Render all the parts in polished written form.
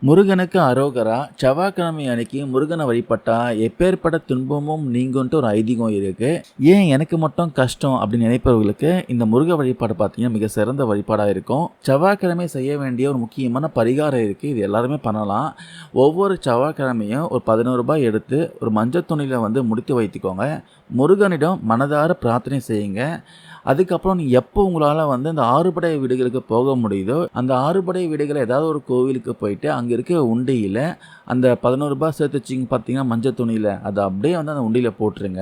முருகனுக்கு அரோகரா. செவ்வாய்க்கிழமை அன்னைக்கு முருகனை வழிபட்டா எப்பேற்பட்ட துன்பமும் நீங்கும்ன்ட்டு ஒரு ஐதீகம் இருக்கு. ஏன் எனக்கு மட்டும் கஷ்டம் அப்படின்னு நினைப்பவர்களுக்கு இந்த முருக வழிபாடு பார்த்தீங்கன்னா மிக சிறந்த வழிபாடாக இருக்கும். செவ்வாய்க்கிழமை செய்ய வேண்டிய ஒரு முக்கியமான பரிகாரம் இருக்கு. இது எல்லாருமே பண்ணலாம். ஒவ்வொரு செவ்வாய்க்கிழமையும் ஒரு ரூ. 11 எடுத்து ஒரு மஞ்சள் துணியில் முடித்து வைத்துக்கோங்க. முருகனிடம் மனதார பிரார்த்தனை செய்யுங்க. அதுக்கப்புறம் நீ எப்போ உங்களால் அந்த ஆறுபடை வீடுகளுக்கு போக முடியுதோ அந்த ஆறுபடை வீடுகள் ஏதாவது ஒரு கோவிலுக்கு போயிட்டு அங்கே இருக்க உண்டியில் அந்த ரூ. 11 சேர்த்து வச்சிங்க பார்த்தீங்கன்னா மஞ்சள் துணியில் அதை அப்படியே அந்த உண்டியில் போட்டுருங்க.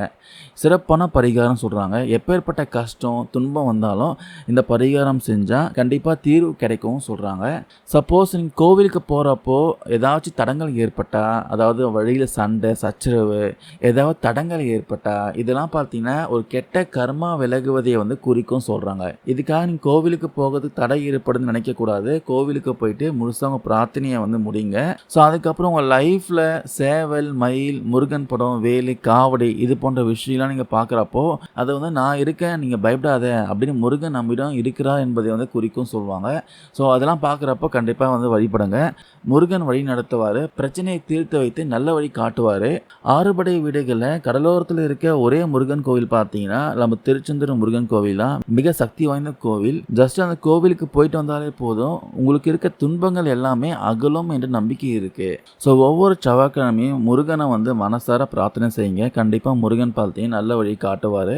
சிறப்பான பரிகாரம் சொல்கிறாங்க. எப்பேற்பட்ட கஷ்டம் துன்பம் வந்தாலும் இந்த பரிகாரம் செஞ்சால் கண்டிப்பாக தீர்வு கிடைக்கவும் சொல்கிறாங்க. சப்போஸ் நீங்கள் கோவிலுக்கு போகிறப்போ ஏதாச்சும் தடங்கள் ஏற்பட்டால், அதாவது வழியில் சண்டை சச்சரவு ஏதாவது தடங்கள் ஏற்பட்டால், இதெல்லாம் பார்த்தீங்கன்னா ஒரு கெட்ட கர்மா விலகுவதை குறிக்கும் சொல்கிறாங்க. இதுக்காக நீங்கள் கோவிலுக்கு போகிறதுக்கு தடை ஏற்படுதுன்னு நினைக்கக்கூடாது. கோவிலுக்கு போயிட்டு முழுசாக உங்கள் பிரார்த்தனையை முடிங்க. ஸோ அதுக்கப்புறம் உங்கள் லைஃப்பில் சேவல், மயில், முருகன் படம், வேலி, காவடி இது போன்ற விஷயம்லாம் நீங்கள் பார்க்குறப்போ அதை நான் இருக்கேன், நீங்கள் பயப்படாத அப்படின்னு முருகன் நம்மிடம் இருக்கிறார் என்பதை குறிக்கும் சொல்லுவாங்க. ஸோ அதெல்லாம் பார்க்குறப்போ கண்டிப்பாக வழிபடுங்க. முருகன் வழி நடத்துவார். பிரச்சனையை தீர்த்து வைத்து நல்ல வழி காட்டுவார். ஆறுபடை வீடுகளில் கடலோரத்தில் இருக்க ஒரே முருகன் கோவில் பார்த்தீங்கன்னா நம்ம திருச்செந்தூர் முருகன் கோவில் தான். மிக சக்தி வாய்ந்த கோவில். ஜஸ்ட் அந்த கோவிலுக்கு போயிட்டு வந்தாலே போதும், உங்களுக்கு இருக்க துன்பங்கள் எல்லாமே அகலும் என்ற நம்பிக்கை இருக்கு. ஸோ ஒவ்வொரு செவ்வாய்க்கிழமையும் முருகனை மனசார பிரார்த்தனை செய்யுங்க. கண்டிப்பாக முருகன் பார்த்தீங்கன்னா நல்ல வழி காட்டுவார்.